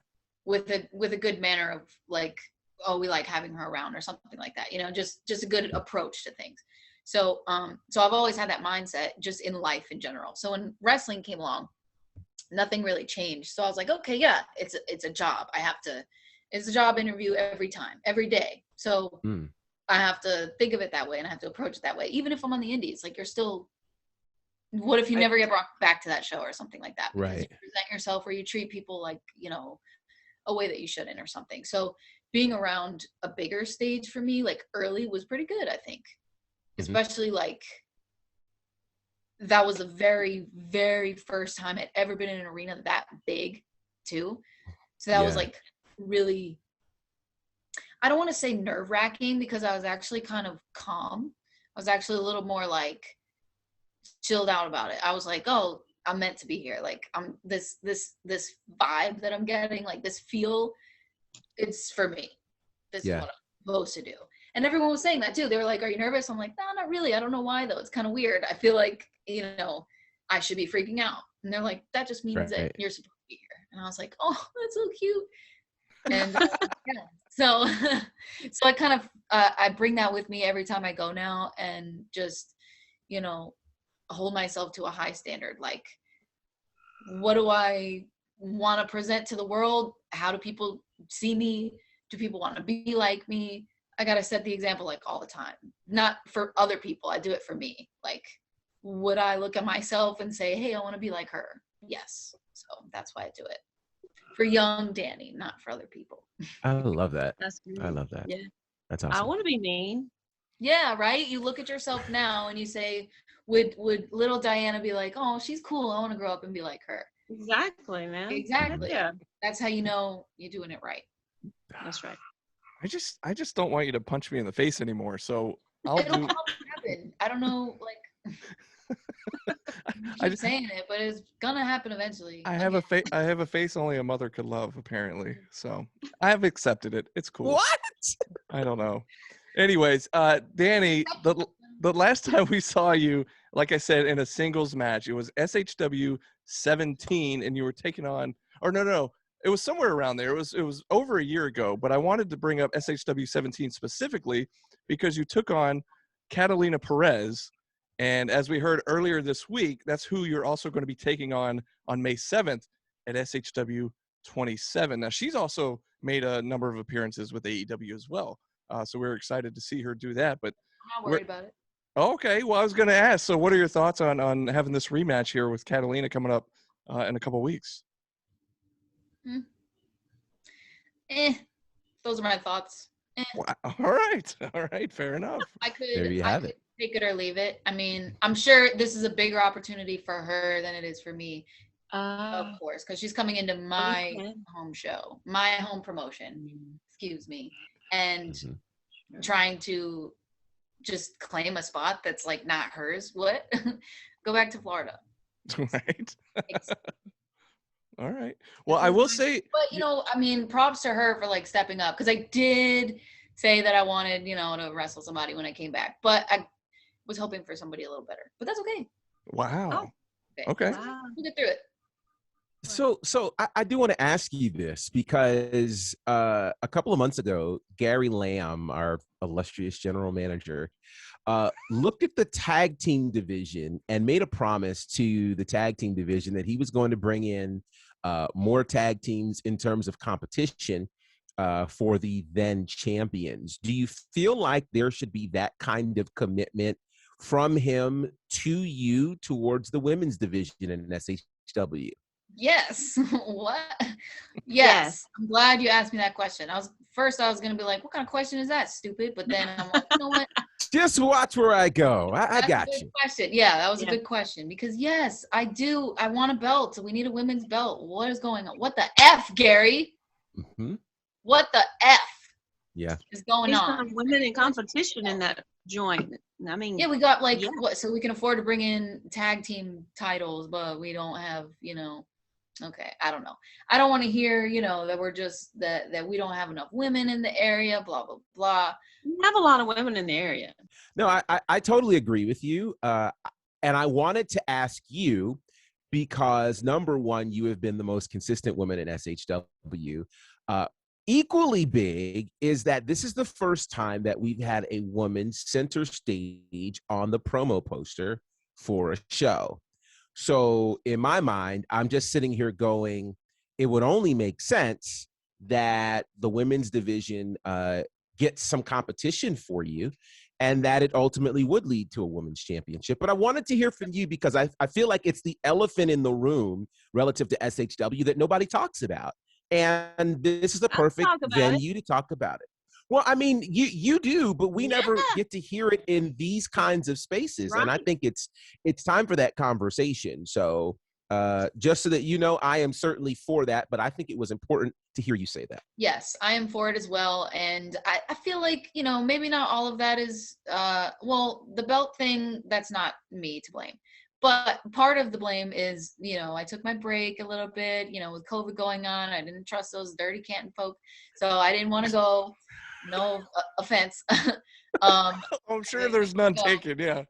Speaker 5: with a good manner of like, oh, we like having her around or something like that, just a good approach to things. So I've always had that mindset just in life in general. So when wrestling came along, nothing really changed. So I was like, okay, yeah, it's a job. It's a job interview every time, every day. So I have to think of it that way and I have to approach it that way. Even if I'm on the indies, like you're still, what if you never get brought back to that show or something like that? Because
Speaker 2: right.
Speaker 5: you present yourself or you treat people like, a way that you shouldn't or something. So being around a bigger stage for me, like early, was pretty good, I think. Especially like that was the very, very first time I'd ever been in an arena that big too. So that was like really, I don't want to say nerve-wracking because I was actually kind of calm. I was actually a little more like, chilled out about it. I was like, oh, I'm meant to be here. Like, I'm this vibe that I'm getting, like this feel, it's for me. This is what I'm supposed to do. And everyone was saying that too. They were like, are you nervous? I'm like, no, not really. I don't know why though. It's kind of weird. I feel like, I should be freaking out. And they're like, that just means that you're supposed to be here. And I was like, oh, that's so cute. And so I kind of, I bring that with me every time I go now, and just, hold myself to a high standard. Like, what do I want to present to the world? How do people see me? Do people want to be like me? I got to set the example like all the time, not for other people. I do it for me. Like, would I look at myself and say, hey, I want to be like her? Yes. So that's why I do it. For young Danny, not for other people.
Speaker 2: I love that.
Speaker 4: That's good.
Speaker 2: I love that.
Speaker 4: Yeah.
Speaker 2: That's awesome.
Speaker 4: I want to be mean.
Speaker 5: Yeah, right? You look at yourself now and you say, would little Diana be like, oh, she's cool. I want to grow up and be like her.
Speaker 4: Exactly, man.
Speaker 5: Exactly.
Speaker 4: Yeah.
Speaker 5: That's how you know you're doing it right.
Speaker 4: That's right.
Speaker 1: I just don't want you to punch me in the face anymore. So
Speaker 5: It'll happen. I don't know, like I keep saying it, but it's gonna happen eventually.
Speaker 1: I have a face only a mother could love, apparently. So I have accepted it. It's cool.
Speaker 2: What?
Speaker 1: I don't know. Anyways, Danny, the last time we saw you, like I said, in a singles match, it was SHW 17, and you were taking on, or no, it was somewhere around there. It was over a year ago, but I wanted to bring up SHW 17 specifically because you took on Katalina Perez, and as we heard earlier this week, that's who you're also going to be taking on May 7th at SHW 27. Now, she's also made a number of appearances with AEW as well. So we're excited to see her do that. But
Speaker 5: I'm not worried about it.
Speaker 1: Okay. Well, I was going to ask, so what are your thoughts on having this rematch here with Katalina coming up in a couple of weeks?
Speaker 5: Those are my thoughts.
Speaker 1: Wow. All right. Fair enough.
Speaker 5: I could take it or leave it. I mean, I'm sure this is a bigger opportunity for her than it is for me. Of course, because she's coming into my home show, my home promotion, excuse me, and trying to just claim a spot that's like not hers. What? Go back to Florida.
Speaker 1: Right. All right. Well, I will say,
Speaker 5: but I mean, props to her for like stepping up, because I did say that I wanted, to wrestle somebody when I came back, but I was hoping for somebody a little better. But that's okay.
Speaker 1: Wow. Okay.
Speaker 5: Wow. We'll get through it.
Speaker 2: So I do want to ask you this, because a couple of months ago, Gary Lamb, our illustrious general manager, looked at the tag team division and made a promise to the tag team division that he was going to bring in more tag teams in terms of competition for the then champions. Do you feel like there should be that kind of commitment from him to you towards the women's division in SHW?
Speaker 5: Yes. What? Yes. I'm glad you asked me that question. I was going to be like, what kind of question is that, stupid? But then I'm like, you know what?
Speaker 2: Just watch where I go. I got you.
Speaker 5: Question. Yeah, that was a good question, because yes, I do. I want a belt. So we need a women's belt. What is going on? What the F, Gary?
Speaker 2: Mm-hmm.
Speaker 5: What the F?
Speaker 2: Yeah.
Speaker 5: Is going on?
Speaker 4: Women in competition in that joint. I mean,
Speaker 5: yeah, we got what? So we can afford to bring in tag team titles, but we don't have, Okay, I don't know. I don't want to hear, that we're just that we don't have enough women in the area, blah blah blah.
Speaker 4: We have a lot of women in the area.
Speaker 2: No, I totally agree with you. And I wanted to ask you, because number one, you have been the most consistent woman in SHW. Equally big is that this is the first time that we've had a woman center stage on the promo poster for a show. So in my mind, I'm just sitting here going, it would only make sense that the women's division gets some competition for you, and that it ultimately would lead to a women's championship. But I wanted to hear from you, because I feel like it's the elephant in the room relative to SHW that nobody talks about. And this is the perfect venue to talk about it. Well, I mean, you do, but we never get to hear it in these kinds of spaces. Right. And I think it's time for that conversation. So Just so that you know, I am certainly for that, but I think it was important to hear you say that.
Speaker 5: Yes, I am for it as well. And I feel like, maybe not all of that is, the belt thing, that's not me to blame. But part of the blame is, I took my break a little bit, with COVID going on. I didn't trust those dirty Canton folk. So I didn't want to go. No offense.
Speaker 1: I'm sure there's none taken, yeah.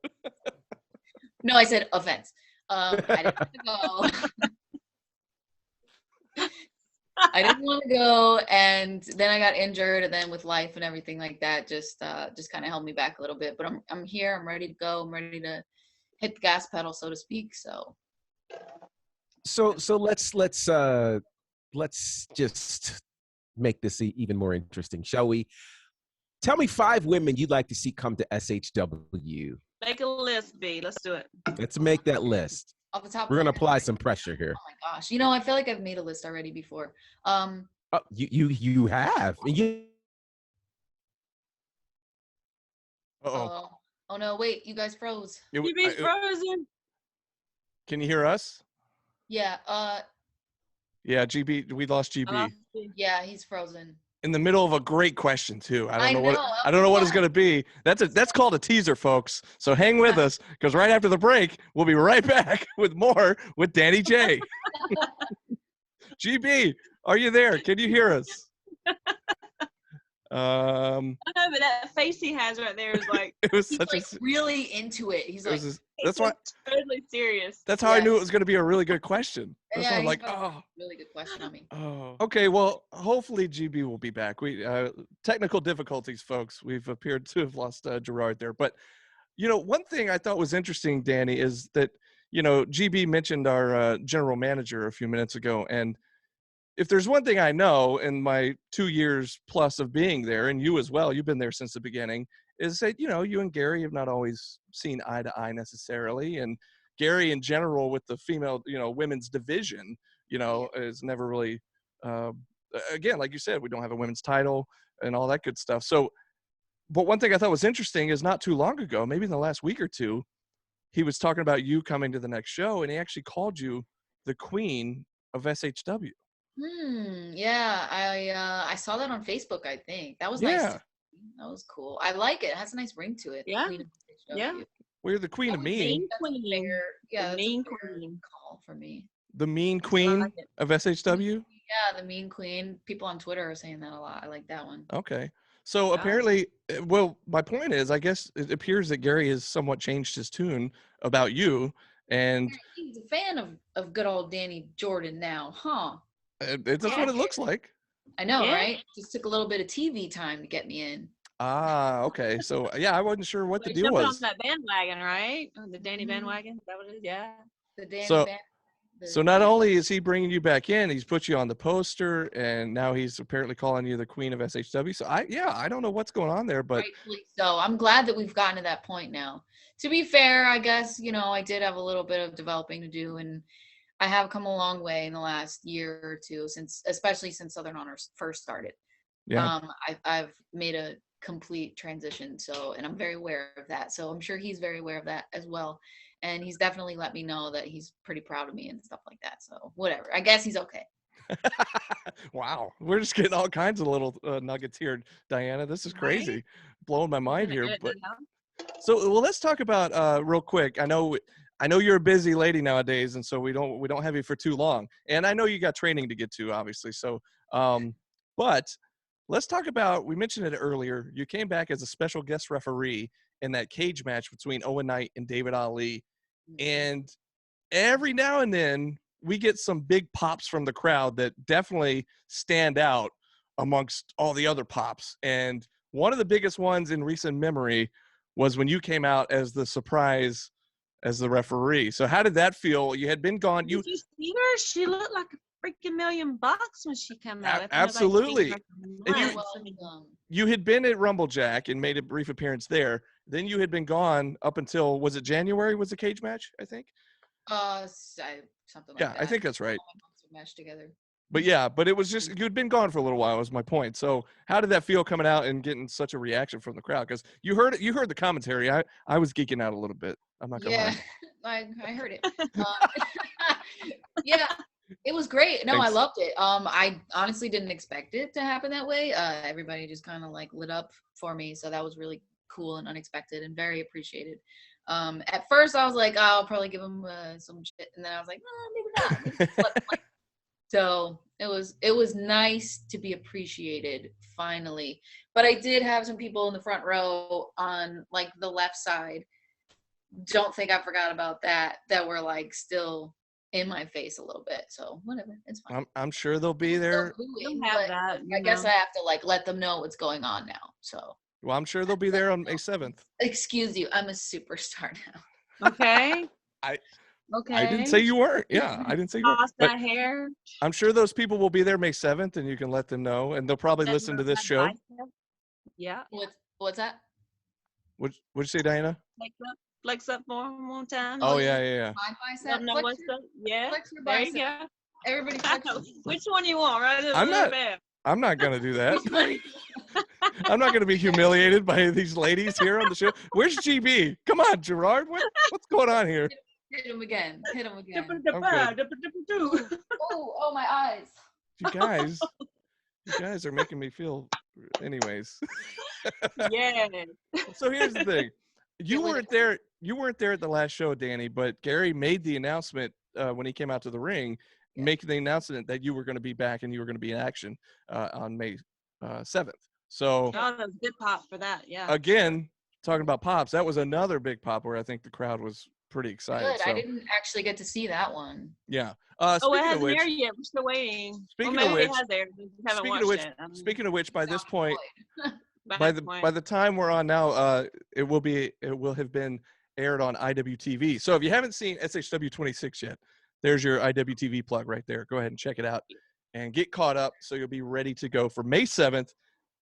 Speaker 5: No, I said offense. I didn't want to go. I didn't want to go, and then I got injured, and then with life and everything like that, just kind of held me back a little bit. But I'm here. I'm ready to go. I'm ready to hit the gas pedal, so to speak. So
Speaker 2: let's just make this even more interesting, shall we? Tell me 5 women you'd like to see come to SHW.
Speaker 4: Make a list, B. Let's do it.
Speaker 2: Let's make that list.
Speaker 5: Off the top,
Speaker 2: we're gonna apply some pressure here.
Speaker 5: Oh my gosh! I feel like I've made a list already before.
Speaker 2: You have.
Speaker 5: Oh no! Wait, you guys froze.
Speaker 4: You be frozen.
Speaker 1: Can you hear us?
Speaker 5: Yeah.
Speaker 1: Yeah, GB. We lost GB.
Speaker 5: Yeah, he's frozen.
Speaker 1: In the middle of a great question too. I don't know what it's going to be. That's called a teaser, folks. So hang with us, because right after the break, we'll be right back with more with Danny J. GB, are you there? Can you hear us?
Speaker 4: I know, but that face he has right there is like
Speaker 1: it was
Speaker 5: he's
Speaker 1: such
Speaker 5: like really into it. He's like
Speaker 1: that's why
Speaker 4: totally serious.
Speaker 1: That's how I knew it was going to be a really good question. That's why I'm like,
Speaker 5: really good question on me.
Speaker 1: Oh, okay. Well, hopefully GB will be back. We technical difficulties, folks. We've appeared to have lost Gerard there, but one thing I thought was interesting, Danny, is that GB mentioned our general manager a few minutes ago, and if there's one thing I know in my 2 years plus of being there, and you as well, you've been there since the beginning, is that, you and Gary have not always seen eye to eye necessarily. And Gary in general with the female, women's division, is never really, again, like you said, we don't have a women's title and all that good stuff. So, but one thing I thought was interesting is not too long ago, maybe in the last week or two, he was talking about you coming to the next show, and he actually called you the queen of SHW.
Speaker 5: Yeah, I saw that on Facebook. I think that was nice. That was cool. I like it. It has a nice ring to it.
Speaker 4: Yeah, yeah.
Speaker 1: We're the queen of mean.
Speaker 5: Yeah,
Speaker 4: the mean queen.
Speaker 5: Call for me.
Speaker 1: The mean queen of SHW.
Speaker 5: Yeah, the mean queen. People on Twitter are saying that a lot. I like that one.
Speaker 1: Okay. So apparently, well, my point is, I guess it appears that Gary has somewhat changed his tune about you, and
Speaker 5: he's a fan of good old Danny Jordan now, huh?
Speaker 1: That's what it looks like.
Speaker 5: I know, right? Just took a little bit of TV time to get me in.
Speaker 1: Okay. So I wasn't sure what the deal was.
Speaker 4: On that bandwagon, right? The Danny bandwagon. Is that what it is? Yeah.
Speaker 5: The Danny
Speaker 1: So not only is he bringing you back in, he's put you on the poster, and now he's apparently calling you the queen of SHW. So I don't know what's going on there, but
Speaker 5: rightfully so. I'm glad that we've gotten to that point now. To be fair, I guess I did have a little bit of developing to do, and I have come a long way in the last year or two, especially since Southern Honors first started.
Speaker 1: Yeah.
Speaker 5: I've made a complete transition, and I'm very aware of that. So I'm sure he's very aware of that as well. And he's definitely let me know that he's pretty proud of me and stuff like that. So whatever, I guess he's okay.
Speaker 1: Wow. We're just getting all kinds of little nuggets here, Diana. This is crazy. Right? Blowing my mind here. But so, well, let's talk about real quick. I know you're a busy lady nowadays, and so we don't have you for too long. And I know you got training to get to, obviously. So, but let's talk about, we mentioned it earlier, you came back as a special guest referee in that cage match between Owen Knight and David Ali. And every now and then we get some big pops from the crowd that definitely stand out amongst all the other pops. And one of the biggest ones in recent memory was when you came out as the surprise as the referee. So how did that feel? You had been gone.
Speaker 4: Did you see her? She looked like a freaking $1,000,000 when she came out.
Speaker 1: Absolutely. And you had been at Rumblejack and made a brief appearance there. Then you had been gone up until, was it January was the cage match, I think?
Speaker 5: Something like that.
Speaker 1: Yeah, I think that's right.
Speaker 5: Match together.
Speaker 1: But it was just, you'd been gone for a little while, was my point. So how did that feel coming out and getting such a reaction from the crowd? Because you heard the commentary. I was geeking out a little bit. I'm not gonna lie.
Speaker 5: I heard it. Yeah, it was great. No,
Speaker 1: Thanks.
Speaker 5: I loved it. I honestly didn't expect it to happen that way. Everybody just kind of like lit up for me, so that was really cool and unexpected and very appreciated. At first I was like, oh, I'll probably give them some shit, and then I was like, maybe not. So it was nice to be appreciated finally. But I did have some people in the front row on like the left side. Don't think I forgot about that were like still in my face a little bit. So whatever, it's fine.
Speaker 1: I'm sure they'll be there.
Speaker 5: I guess I have to like let them know what's going on now. So
Speaker 1: well, I'm sure they'll be there on May 7th.
Speaker 5: Excuse you, I'm a superstar now.
Speaker 4: Okay.
Speaker 5: Okay.
Speaker 1: I didn't say you weren't. Yeah, I didn't say you weren't.
Speaker 4: Lost that hair.
Speaker 1: I'm sure those people will be there May 7th, and you can let them know, and they'll probably listen to this show.
Speaker 4: Yeah.
Speaker 5: What's that?
Speaker 1: What'd you say, Diana?
Speaker 4: Flex up one time.
Speaker 1: Oh yeah.
Speaker 5: My bicep.
Speaker 4: No, what's up? Yeah.
Speaker 5: Flex your
Speaker 4: There
Speaker 5: bicep.
Speaker 4: you go.
Speaker 5: Everybody flex.
Speaker 4: Which one you want, right?
Speaker 1: I'm not gonna do that. I'm not gonna be humiliated by these ladies here on the show. Where's GB? Come on, Gerard. What's going on here?
Speaker 5: Hit him again. Oh, my eyes.
Speaker 1: You guys are making me feel. Anyways.
Speaker 4: Yeah.
Speaker 1: So here's the thing. You weren't there at the last show, Danny, but Gary made the announcement when he came out to the ring, making the announcement that you were going to be back and you were going to be in action on May 7th. So
Speaker 4: that was a good pop for that. Yeah.
Speaker 1: Again, talking about pops, that was another big pop where I think the crowd was pretty excited.
Speaker 5: Good.
Speaker 1: So.
Speaker 5: I didn't actually get to see that one.
Speaker 1: Yeah.
Speaker 4: It hasn't aired yet. We're still waiting. Speaking
Speaker 1: of which, by this point, by the time we're on now, it will have been aired on IWTV. So if you haven't seen SHW 26 yet, there's your IWTV plug right there. Go ahead and check it out and get caught up so you'll be ready to go for May 7th.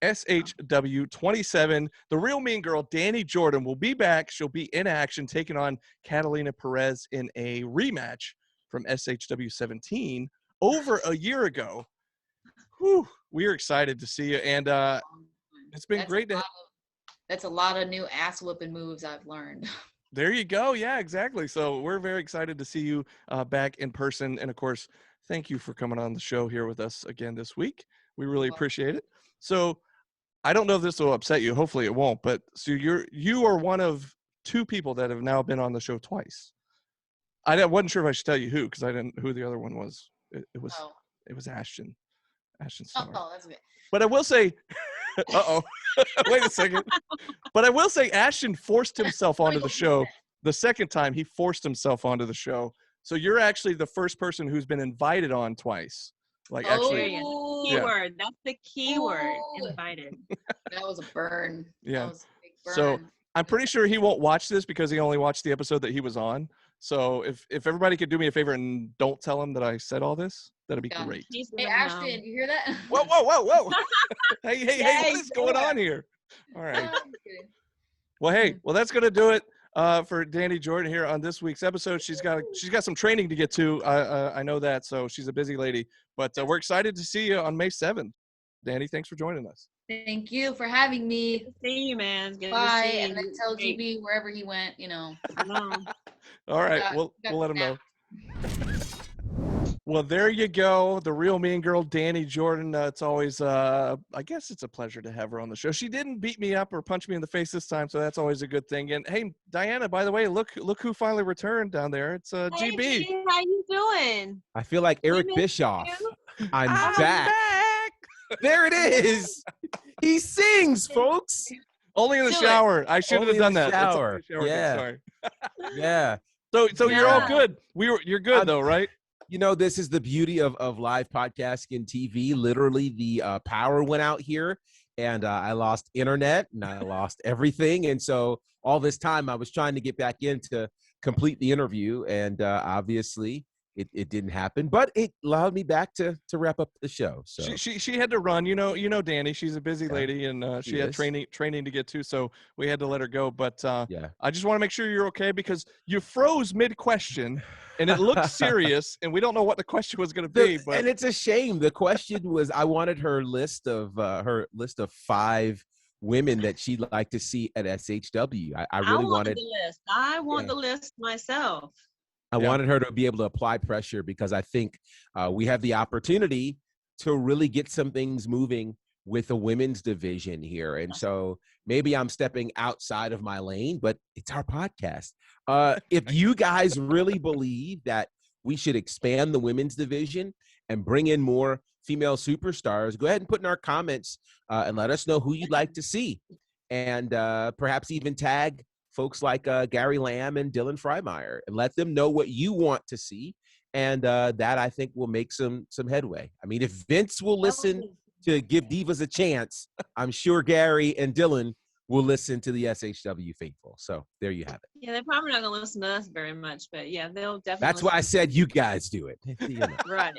Speaker 1: SHW 27. The real mean girl, Danny Jordan, will be back. She'll be in action, taking on Katalina Perez in a rematch from SHW 17 over a year ago. Whew, we are excited to see you, and it's been great
Speaker 5: that's a lot of new ass whooping moves I've learned.
Speaker 1: There you go. Yeah, exactly. So we're very excited to see you back in person, and of course, thank you for coming on the show here with us again this week. We really appreciate it. So I don't know if this will upset you. Hopefully it won't. But so you are one of two people that have now been on the show twice. I wasn't sure if I should tell you who, because I didn't who the other one was. It was Ashton. Ashton Starr.
Speaker 5: Oh, that's good.
Speaker 1: But I will say, wait a second. But I will say Ashton forced himself onto the show. The second time he forced himself onto the show. So you're actually the first person who's been invited on twice.
Speaker 4: Keyword. That's the keyword. Invited.
Speaker 5: That was a burn.
Speaker 1: Yeah.
Speaker 5: That was a big burn.
Speaker 1: So I'm pretty sure he won't watch this because he only watched the episode that he was on. So if everybody could do me a favor and don't tell him that I said all this, that'd be great.
Speaker 5: Hey, Ashton, you hear that?
Speaker 1: Whoa. hey, what is going on here? All right. Well, that's going to do it for Danny Jordan here on this week's episode. She's got some training to get to. I know that. So she's a busy lady. But we're excited to see you on May 7th. Danny, thanks for joining us.
Speaker 5: Thank you for having me.
Speaker 4: Good to see you, man. Good
Speaker 5: Bye.
Speaker 4: To see
Speaker 5: and then tell GB wherever he went,
Speaker 4: I know.
Speaker 1: All right. We'll let him know. Well, there you go. The real mean girl, Danny Jordan. It's always, I guess it's a pleasure to have her on the show. She didn't beat me up or punch me in the face this time, so that's always a good thing. And hey, Diana, by the way, look who finally returned down there. It's
Speaker 4: Hey,
Speaker 1: GB.
Speaker 4: G, how you doing?
Speaker 2: I feel like Eric Bischoff. I'm back. There it is. He sings, folks.
Speaker 1: Only in the shower. I should have done that.
Speaker 2: Shower.
Speaker 1: Yeah. Sorry.
Speaker 2: Yeah.
Speaker 1: So you're all good. You're good though, right?
Speaker 2: You know, this is the beauty of live podcasting and TV. Literally, the power went out here, and I lost internet, and I lost everything. And so all this time, I was trying to get back in to complete the interview, and obviously, it didn't happen. But it allowed me back to wrap up the show. So
Speaker 1: she had to run. You know, Danny. She's a busy lady, and she had training to get to, so we had to let her go. But I just want to make sure you're okay because you froze mid question. And it looked serious, and we don't know what the question was going to be. But
Speaker 2: and it's a shame. The question was, I wanted her list of 5 women that she'd like to see at SHW. I really wanted
Speaker 4: the list. I want the list myself.
Speaker 2: I wanted her to be able to apply pressure because I think we have the opportunity to really get some things moving with the women's division here. And so maybe I'm stepping outside of my lane, but it's our podcast. If you guys really believe that we should expand the women's division and bring in more female superstars, go ahead and put in our comments and let us know who you'd like to see. And perhaps even tag folks like Gary Lamb and Dylan Freimeyer and let them know what you want to see. And that, I think, will make some headway. I mean, if Vince will listen to Give Divas a Chance, I'm sure Gary and Dylan will listen to the SHW faithful. So there you have it.
Speaker 4: Yeah, they're probably not going to listen to us very much, but yeah, they'll definitely.
Speaker 2: That's why I said you guys do it. You know.
Speaker 4: Right.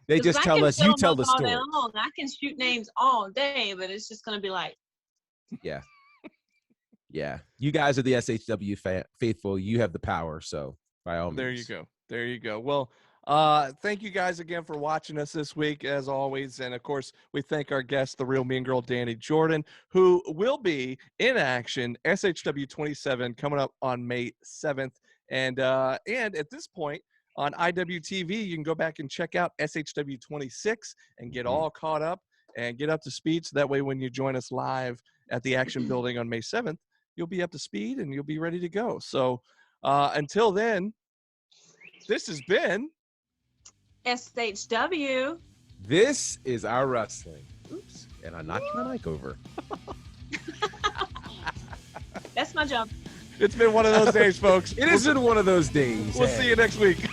Speaker 2: They just tell us, you tell the story.
Speaker 4: I can shoot names all day, but it's just going to be like.
Speaker 2: Yeah. Yeah. You guys are the SHW faithful. You have the power. So by all means.
Speaker 1: There you go. There you go. Well, thank you guys again for watching us this week, as always. And, of course, we thank our guest, the real mean girl, Danny Jordan, who will be in action, SHW 27, coming up on May 7th. And at this point on IWTV, you can go back and check out SHW 26 and get all caught up and get up to speed. So that way when you join us live at the Action Building on May 7th, you'll be up to speed and you'll be ready to go. So until then, this has been
Speaker 4: SHW.
Speaker 2: This is our wrestling. Oops. And I knocked my mic over.
Speaker 4: That's my job.
Speaker 1: It's been one of those days, folks.
Speaker 2: It has been one of those days.
Speaker 1: We'll see you next week.